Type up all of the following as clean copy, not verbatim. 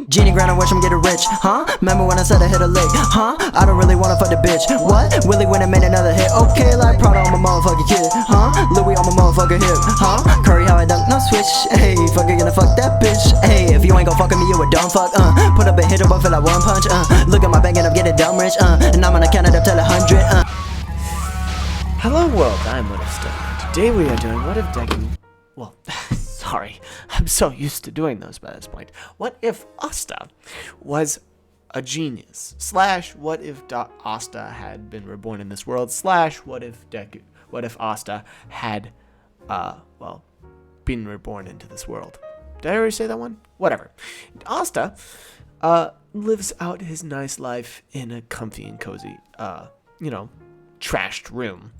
Genie grind and watch him get rich, huh? Remember when I said I hit a lick, huh? I don't really wanna fuck the bitch, what? Willie went and made another hit, okay, like Prada on my motherfucking kid, huh? Louis on my motherfucking hip, huh? Curry how I dunk, no switch, hey, fucking gonna fuck that bitch, hey, if you ain't gon' fuck with me, you a dumb fuck, put up a hit but feel like one punch, look at my bank and I'm getting dumb rich, and I'm gonna count it up till 100, Hello world, I'm Asta. Today we are doing What If Deku... Well, sorry, I'm so used to doing those by this point. What if Asta was a genius? Slash, what if Asta had been reborn in this world? Slash, what if Asta had, been reborn into this world? Did I already say that one? Whatever. Asta, lives out his nice life in a comfy and cozy, trashed room.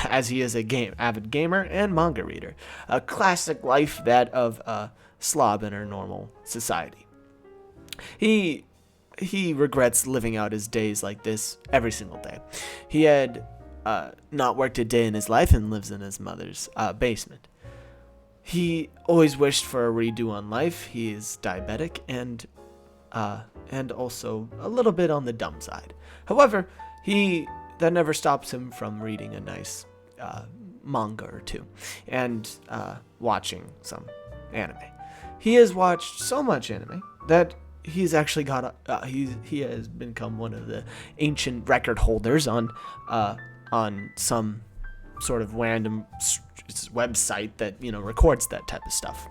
As he is a avid gamer and manga reader. A classic life, that of a slob in our normal society. He regrets living out his days like this every single day. He had not worked a day in his life and lives in his mother's basement. He always wished for a redo on life. He is diabetic and also a little bit on the dumb side. However, that never stops him from reading a nice manga or two and watching some anime. He has watched so much anime that he's actually got he has become one of the ancient record holders on some sort of random website that records that type of stuff.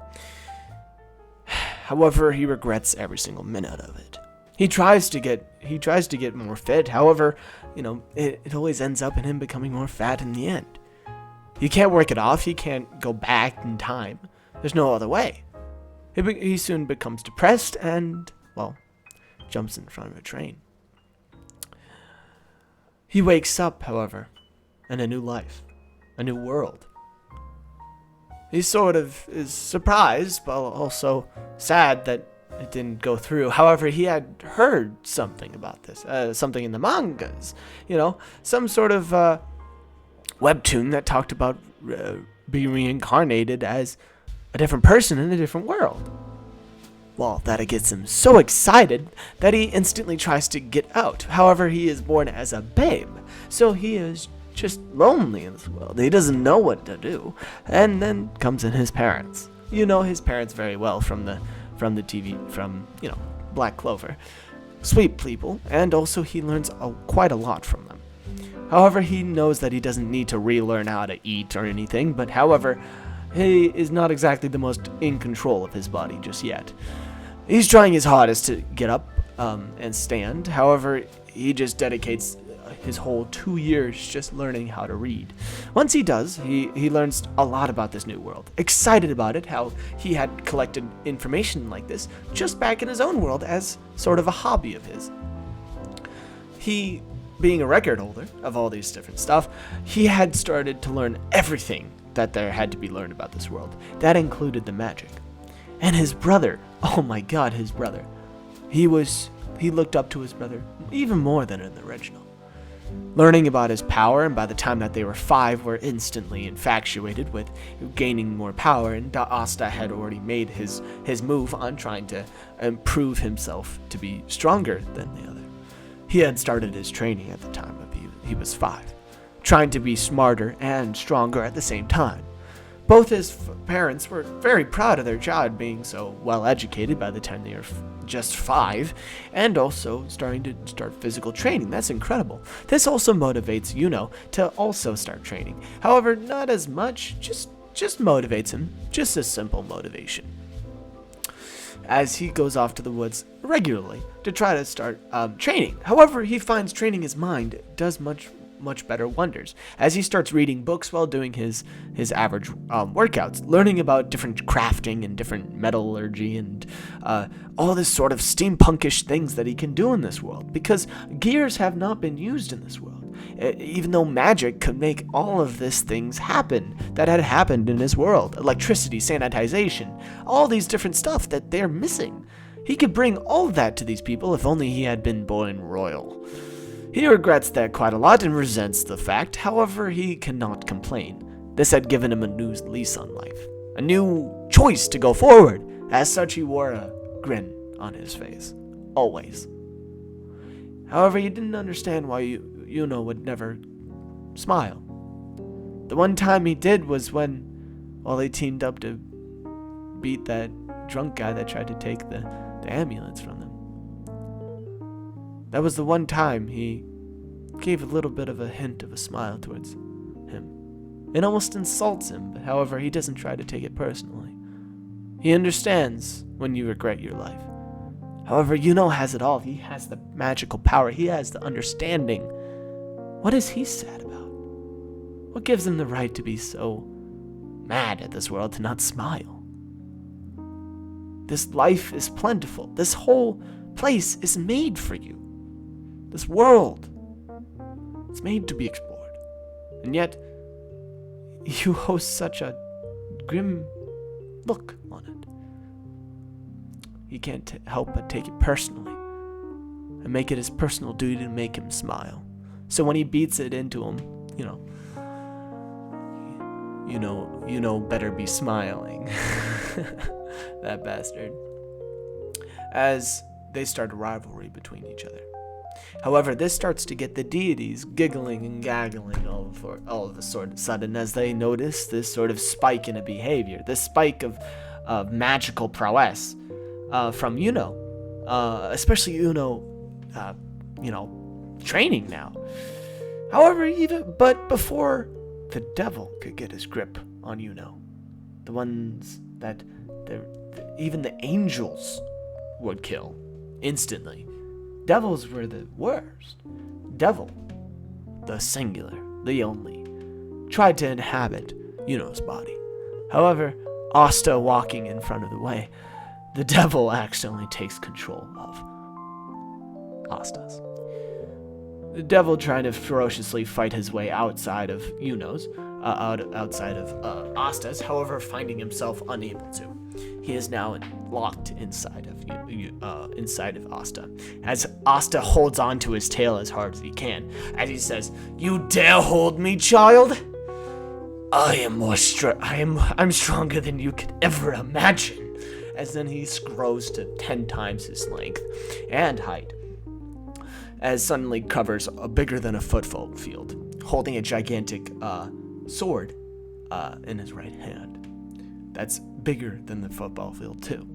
However, he regrets every single minute of it. He tries to get more fit. However, it always ends up in him becoming more fat in the end. He can't work it off. He can't go back in time. There's no other way. He soon becomes depressed and, jumps in front of a train. He wakes up, however, in a new life, a new world. He sort of is surprised, but also sad that it didn't go through. However, he had heard something about this, something in the mangas, some sort of webtoon that talked about being reincarnated as a different person in a different world. Well, that gets him so excited that he instantly tries to get out. However, he is born as a babe, so he is just lonely in this world. He doesn't know what to do, and then comes in his parents. His parents very well from the TV, from Black Clover. Sweet people, and also he learns quite a lot from them. However, he knows that he doesn't need to relearn how to eat or anything, but however, he is not exactly the most in control of his body just yet. He's trying his hardest to get up and stand. However, he just dedicates his whole 2 years just learning how to read. Once he does, he learns a lot about this new world. Excited about it, how he had collected information like this just back in his own world as sort of a hobby of his. He, being a record holder of all these different stuff, he had started to learn everything that there had to be learned about this world. That included the magic. And his brother, oh my god, his brother. He looked up to his brother even more than in the original. Learning about his power, and by the time that they were 5, were instantly infatuated with gaining more power, and Asta had already made his move on trying to improve himself to be stronger than the other. He had started his training at the time he was 5, trying to be smarter and stronger at the same time. Both his parents were very proud of their child being so well educated by the time they were just 5, and also start physical training. That's incredible. This also motivates Yuno to also start training. However, not as much, just motivates him. Just a simple motivation. As he goes off to the woods regularly to try to start training. However, he finds training his mind does much better wonders as he starts reading books while doing his average workouts, learning about different crafting and different metallurgy and all this sort of steampunkish things that he can do in this world, because gears have not been used in this world, even though magic could make all of these things happen that had happened in his world. Electricity, sanitization, all these different stuff that they're missing. He could bring all of that to these people if only he had been born royal. He regrets that quite a lot and resents the fact. However, he cannot complain. This had given him a new lease on life, a new choice to go forward. As such, he wore a grin on his face. Always. However, he didn't understand why Yuno would never smile. The one time he did was when, while they teamed up to beat that drunk guy that tried to take the amulets from them. That was the one time he gave a little bit of a hint of a smile towards him. It almost insults him, but however, he doesn't try to take it personally. He understands when you regret your life. However, Yuno has it all. He has the magical power. He has the understanding. What is he sad about? What gives him the right to be so mad at this world to not smile? This life is plentiful. This whole place is made for you. This world, it's made to be explored. And yet, you host such a grim look on it. He can't help but take it personally and make it his personal duty to make him smile. So when he beats it into him, better be smiling. That bastard. As they start a rivalry between each other. However, this starts to get the deities giggling and gaggling all of a sudden as they notice this sort of spike in a behavior, this spike of magical prowess from Yuno, especially Yuno, training now. However, but before the devil could get his grip on Yuno, the ones that even the angels would kill instantly. Devils were the worst. Devil, the singular, the only, tried to inhabit Yuno's body. However, Asta walking in front of the way, the devil accidentally takes control of Asta's. The devil trying to ferociously fight his way outside of Yuno's, outside of Asta's, however, finding himself unable to. He is now locked inside of Asta, as Asta holds on to his tail as hard as he can, as he says, "You dare hold me, child? I'm stronger than you could ever imagine." As then he grows to 10 times his length and height, as suddenly covers a bigger than a football field, holding a gigantic sword in his right hand. That's bigger than the football field too.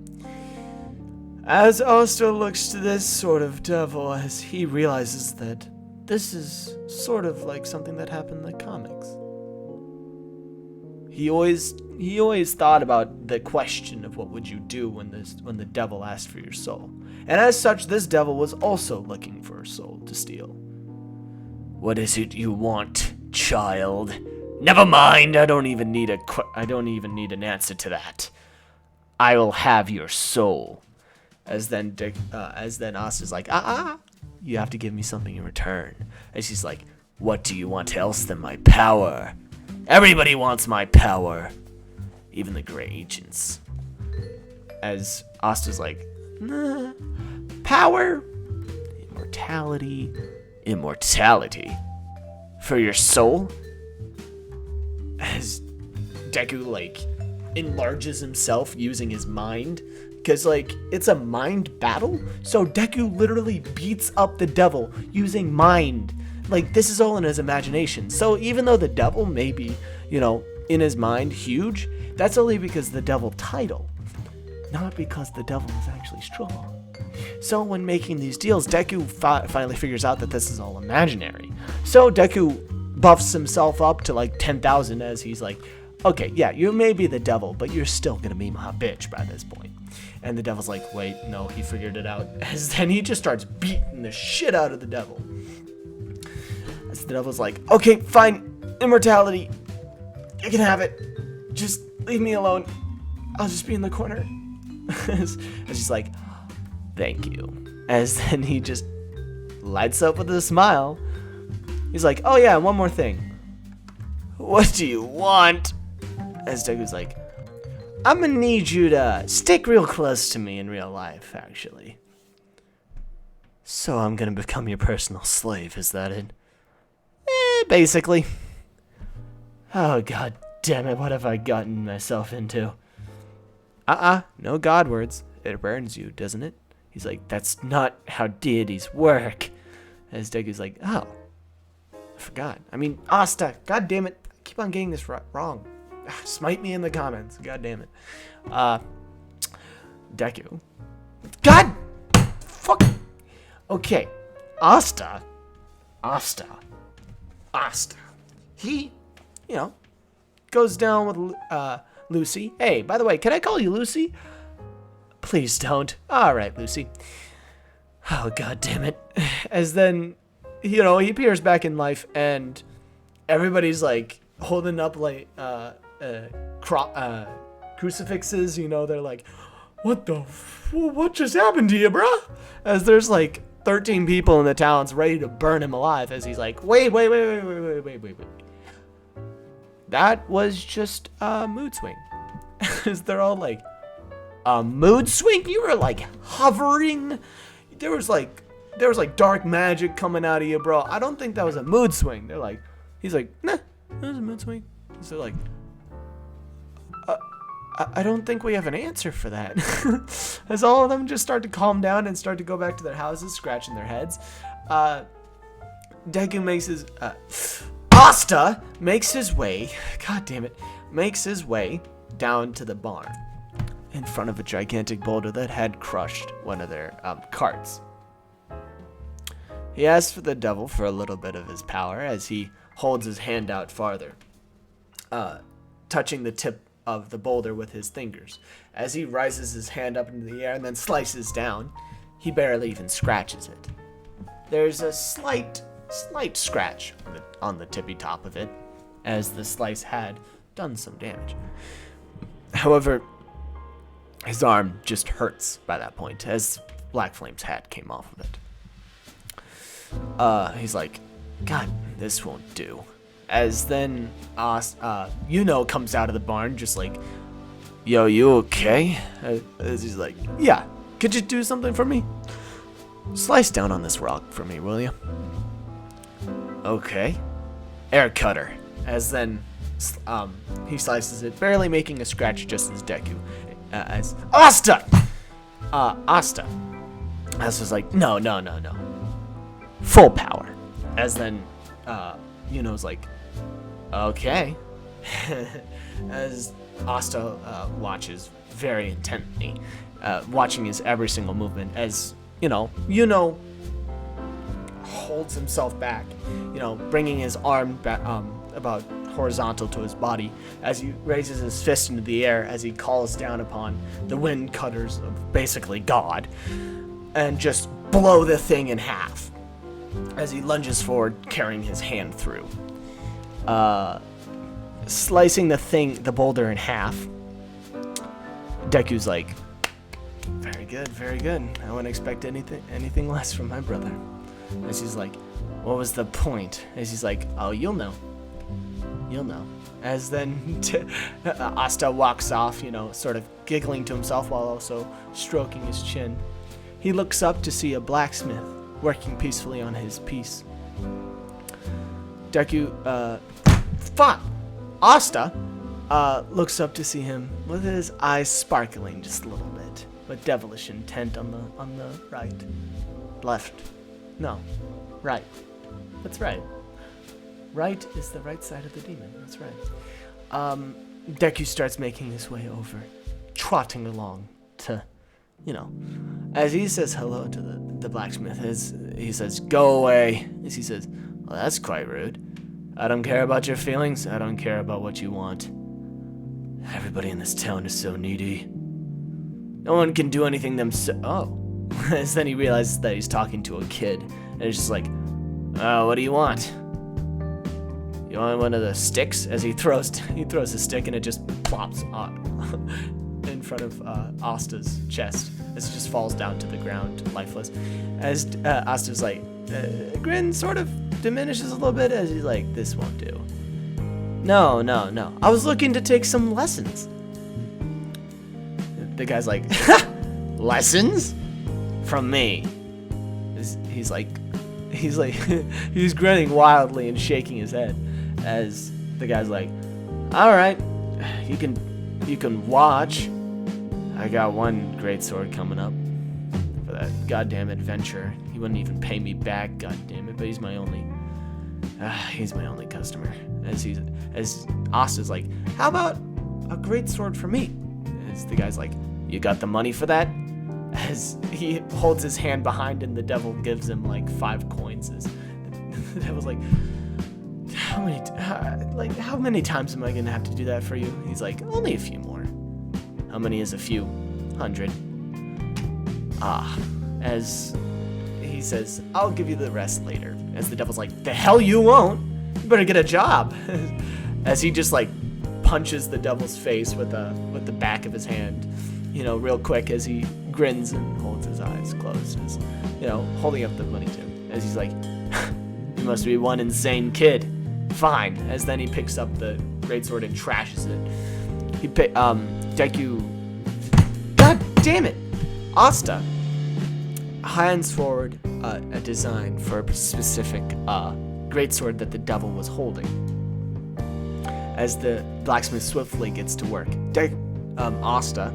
As Asta looks to this sort of devil, as he realizes that this is sort of like something that happened in the comics. He always thought about the question of what would you do when the devil asked for your soul. And as such, this devil was also looking for a soul to steal. "What is it you want, child? Never mind, I don't even need an answer to that. I will have your soul." As then Asta's like, you have to give me something in return. And she's like, "What do you want else than my power? Everybody wants my power, even the great ancients." As Asta's like, "Nah, power, immortality, for your soul?" As Deku enlarges himself using his mind, because it's a mind battle, so Deku literally beats up the devil using mind. This is all in his imagination. So even though the devil may be, in his mind huge, that's only because the devil title, not because the devil is actually strong. So when making these deals, Deku finally figures out that this is all imaginary. So Deku buffs himself up to 10,000 as he's like, "Okay, yeah, you may be the devil, but you're still gonna be my bitch by this point." And the devil's like, "Wait, no, he figured it out." As then he just starts beating the shit out of the devil. As the devil's like, "Okay, fine, immortality, you can have it. Just leave me alone. I'll just be in the corner." As he's like, "Thank you." As then he just lights up with a smile. He's like, "Oh yeah, one more thing. What do you want?" As Degu's like, "I'm gonna need you to stick real close to me in real life, actually. So I'm gonna become your personal slave, is that it?" Basically. Oh, god damn it, what have I gotten myself into? No God words. It burns you, doesn't it? He's like, that's not how deities work. As Deku's like, oh, I forgot. I mean, Asta, god damn it. I keep on getting this wrong. Smite me in the comments. God damn it. Deku. God! Fuck! Okay. Asta. He, goes down with Lucy. Hey, by the way, can I call you Lucy? Please don't. Alright, Lucy. Oh, god damn it. As then, he appears back in life, and everybody's, like, holding up, like, crucifixes, they're like, what just happened to you, bruh? As there's, like, 13 people in the town's ready to burn him alive, as he's like, wait. That was just a mood swing. As they're all like, a mood swing? You were, like, hovering. There was like dark magic coming out of you, bro. I don't think that was a mood swing. He's like, nah, that was a mood swing. So like, I don't think we have an answer for that. As all of them just start to calm down and start to go back to their houses, scratching their heads. Deku makes his, Asta makes his way, god damn it, makes his way down to the barn in front of a gigantic boulder that had crushed one of their carts. He asks for the devil for a little bit of his power as he holds his hand out farther, touching the tip of the boulder with his fingers. As he rises his hand up into the air and then slices down, he barely even scratches it. There's a slight scratch on the tippy top of it, as the slice had done some damage. However, his arm just hurts by that point, as Black Flame's hat came off of it. He's like, God, this won't do. As then, comes out of the barn, just like, yo, you okay? As he's like, yeah, could you do something for me? Slice down on this rock for me, will you? Okay. Air cutter. As then, he slices it, barely making a scratch just as Deku. As Asta! Asta's like, no. Full power. As then, Yuno's like, okay. As Asta watches very intently, watching his every single movement, as Yuno holds himself back, bringing his arm back, about horizontal to his body, as he raises his fist into the air as he calls down upon the wind cutters of basically God, and just blow the thing in half as he lunges forward, carrying his hand through, slicing the boulder in half. Deku's like, very good. I wouldn't expect anything less from my brother. As he's like, what was the point? As he's like, oh, you'll know. As then Asta walks off, sort of giggling to himself while also stroking his chin. He looks up to see a blacksmith working peacefully on his piece. Deku, Asta looks up to see him with his eyes sparkling just a little bit, but devilish intent on the right. Left. No. Right. That's right. Right is the right side of the demon. That's right. Deku starts making his way over, trotting along to, as he says hello to the blacksmith, as he says, go away. As he says, well, that's quite rude. I don't care about your feelings. I don't care about what you want. Everybody in this town is so needy. No one can do anything themselves. Oh. As then he realizes that he's talking to a kid, and he's just like, what do you want? You want one of the sticks? As he throws a stick and it just plops on in front of Asta's chest as it just falls down to the ground, lifeless. As Asta's like, grin sort of diminishes a little bit as he's like, this won't do. No. I was looking to take some lessons. The guy's like, lessons? From me. He's grinning wildly and shaking his head as the guy's like, all right, you can watch. I got one great sword coming up for that goddamn adventure. He wouldn't even pay me back, goddamn it. But he's my only customer. As Asta's like, how about a great sword for me? As the guy's like, you got the money for that? As he holds his hand behind and the devil gives him like 5 coins. As the devil's like, how many times am I gonna have to do that for you? He's like, only a few more. How many is a few? 100. As he says, I'll give you the rest later. As the devil's like, the hell you won't. You better get a job. As he just like punches the devil's face with the back of his hand, real quick, as he grins and holds his eyes closed, as, holding up the money to him. As he's like, you must be one insane kid. Fine. As then he picks up the greatsword and trashes it. Deku. God damn it! Asta hands forward a design for a specific greatsword that the devil was holding. As the blacksmith swiftly gets to work, Asta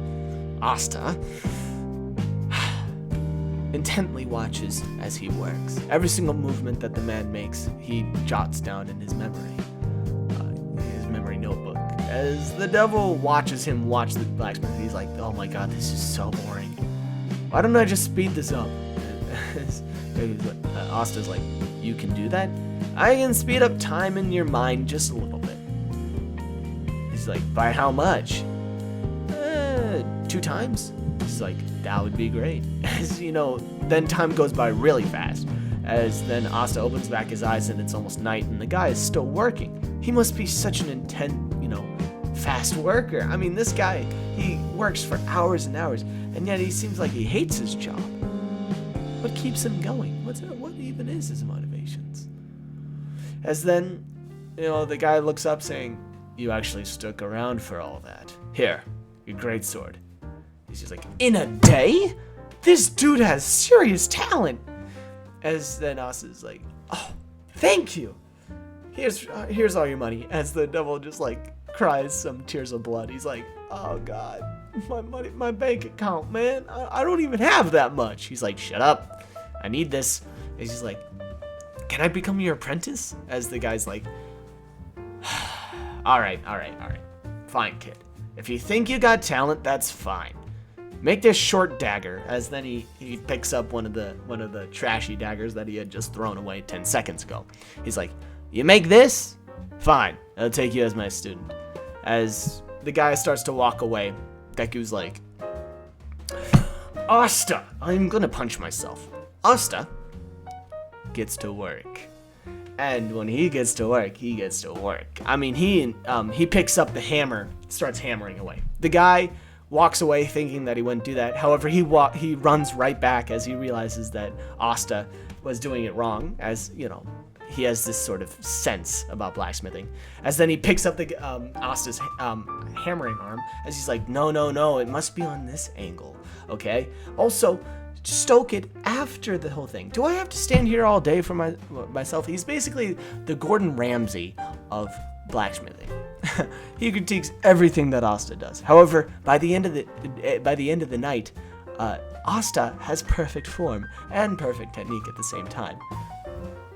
intently watches as he works. Every single movement that the man makes, he jots down in his memory notebook. As the devil watches him watch the blacksmith, he's like, oh my god, this is so boring. Why don't I just speed this up? Asta's like, you can do that? I can speed up time in your mind just a little bit. He's like, by how much? 2 times? He's like, that would be great. As then time goes by really fast. As then Asta opens back his eyes and it's almost night and the guy is still working. He must be such an intense, fast worker. I mean, this guy, he works for hours and hours, and yet he seems like he hates his job. What keeps him going? What even is his motivations? As then, the guy looks up saying, you actually stuck around for all that. Here, your greatsword. He's just like, in a day? This dude has serious talent. As then Asta's like, oh, thank you. Here's all your money. As the devil just like cries some tears of blood. He's like, oh god, my money, my bank account, man. I don't even have that much. He's like, shut up. I need this. And he's just like, can I become your apprentice? As the guy's like, all right. Fine, kid. If you think you got talent, that's fine. Make this short dagger. As then he picks up one of the trashy daggers that he had just thrown away 10 seconds ago. He's like, you make this? Fine. I'll take you as my student. As the guy starts to walk away, Deku's like, Asta, I'm gonna punch myself. Asta gets to work. And when he gets to work, he gets to work. I mean, he picks up the hammer, starts hammering away. The guy walks away thinking that he wouldn't do that. However, he runs right back as he realizes that Asta was doing it wrong, as, he has this sort of sense about blacksmithing. As then he picks up the Asta's hammering arm, as he's like, no, it must be on this angle, okay? Also, stoke it after the whole thing. Do I have to stand here all day for myself? He's basically the Gordon Ramsay of blacksmithing. He critiques everything that Asta does. However, by the end of the night, Asta has perfect form and perfect technique at the same time.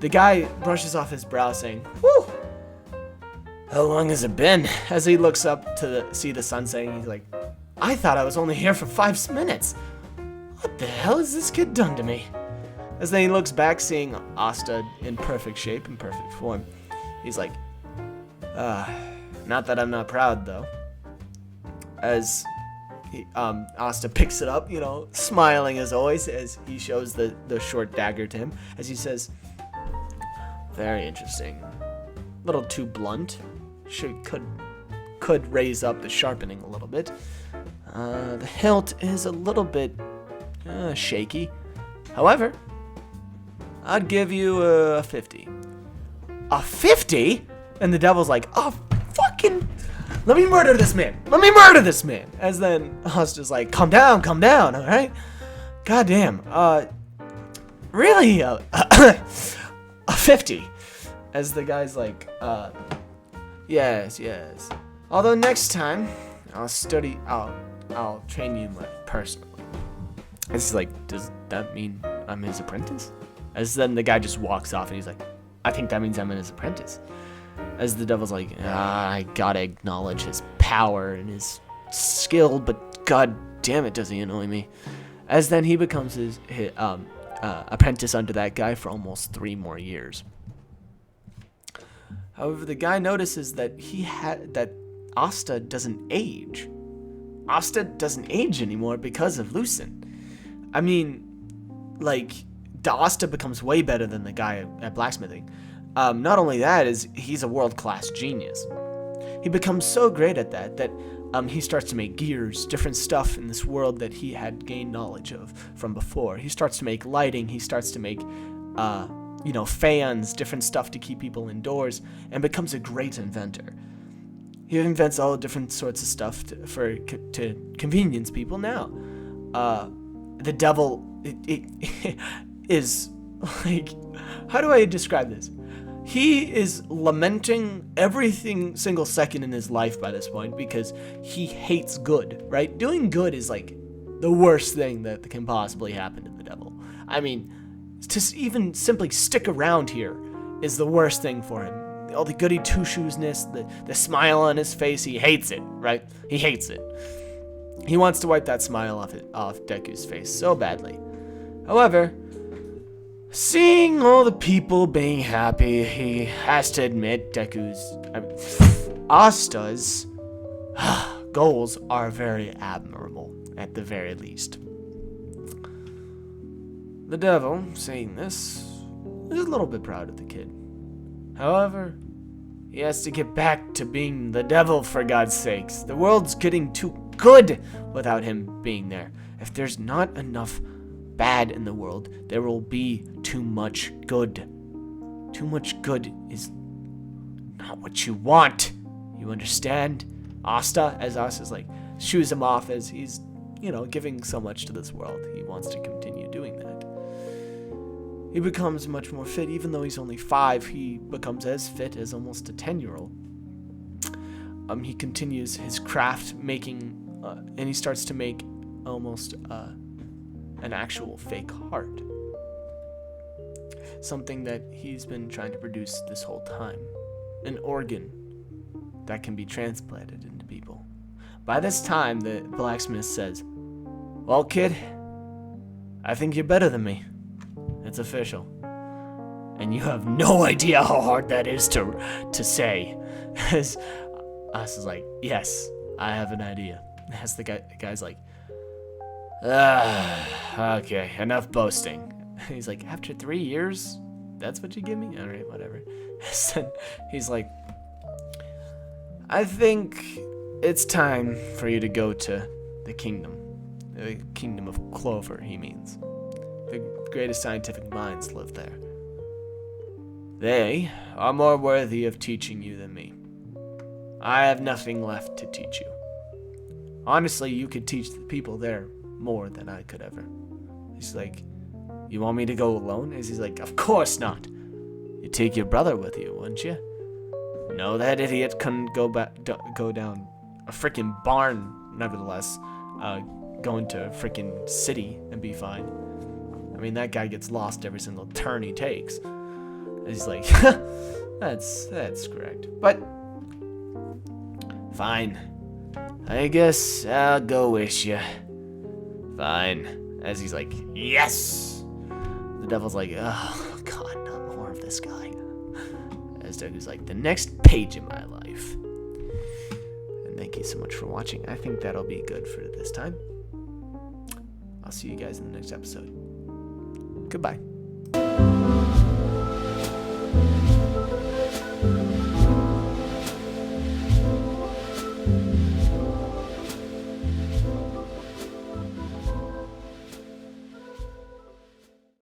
The guy brushes off his brow, saying, "Whew, how long has it been?" As he looks up to see the sun setting, he's like, "I thought I was only here for 5 minutes. What the hell has this kid done to me?" As then he looks back, seeing Asta in perfect shape and perfect form, he's like, not that I'm not proud, though." As Asta picks it up, smiling as always, as he shows the short dagger to him, as he says, "Very interesting. A little too blunt. Could raise up the sharpening a little bit. The hilt is a little bit shaky. However, I'd give you a 50. A 50? And the devil's like, "Oh, fucking, let me murder this man. As then Asta's like, calm down, all right? Goddamn. Really? A 50. As the guy's like, yes. Although next time, I'll train you personally. He's like, does that mean I'm his apprentice? As then the guy just walks off and he's like, I think that means I'm his apprentice. As the devil's like, I gotta acknowledge his power and his skill, but god damn it, does he annoy me. As then he becomes his apprentice under that guy for almost 3 more years. However, the guy notices that that Asta doesn't age. Asta doesn't age anymore because of Lucen. I mean, like, the Asta becomes way better than the guy at blacksmithing. Not only that, is he's a world-class genius. He becomes so great at that he starts to make gears, different stuff in this world that he had gained knowledge of from before. He starts to make lighting. He starts to make, fans, different stuff to keep people indoors, and becomes a great inventor. He invents all different sorts of stuff to convenience people now. The devil is like, how do I describe this? He is lamenting everything single second in his life by this point because he hates good, right? Doing good is like the worst thing that can possibly happen to the devil. I mean, to even simply stick around here is the worst thing for him. All the goody two-shoesness, the smile on his face, he hates it, right? He hates it. He wants to wipe that smile off Deku's face so badly. However, seeing all the people being happy, he has to admit Asta's goals are very admirable, at the very least. The devil, saying this, is a little bit proud of the kid. However, he has to get back to being the devil, for God's sakes. The world's getting too good without him being there. If there's not enough bad in the world, there will be too much good. Too much good is not what you want. You understand? Asta, as Asta's like, shoos him off as he's, giving so much to this world. He wants to continue doing that. He becomes much more fit. Even though he's only 5, he becomes as fit as almost a 10-year-old. He continues his craft making, and he starts to make almost an actual fake heart. Something that he's been trying to produce this whole time. An organ that can be transplanted into people. By this time, the blacksmith says, well, kid, I think you're better than me. It's official. And you have no idea how hard that is to say. As Us is like, yes, I have an idea. As the guy's like, okay, enough boasting. He's like, after 3 years, that's what you give me? Alright, whatever. So he's like, I think it's time for you to go to the kingdom. The kingdom of Clover, he means. The greatest scientific minds live there. They are more worthy of teaching you than me. I have nothing left to teach you. Honestly, you could teach the people there more than I could ever. He's like, you want me to go alone? He's like, of course not. You'd take your brother with you, wouldn't you? No, that idiot couldn't go down a freaking barn, nevertheless, go into a freaking city and be fine. I mean, that guy gets lost every single turn he takes. And he's like, that's correct. But, fine. I guess I'll go with you. Fine. As he's like, yes! The devil's like, oh, God, not more of this guy. As Deku's like, the next page in my life. And thank you so much for watching. I think that'll be good for this time. I'll see you guys in the next episode. Goodbye.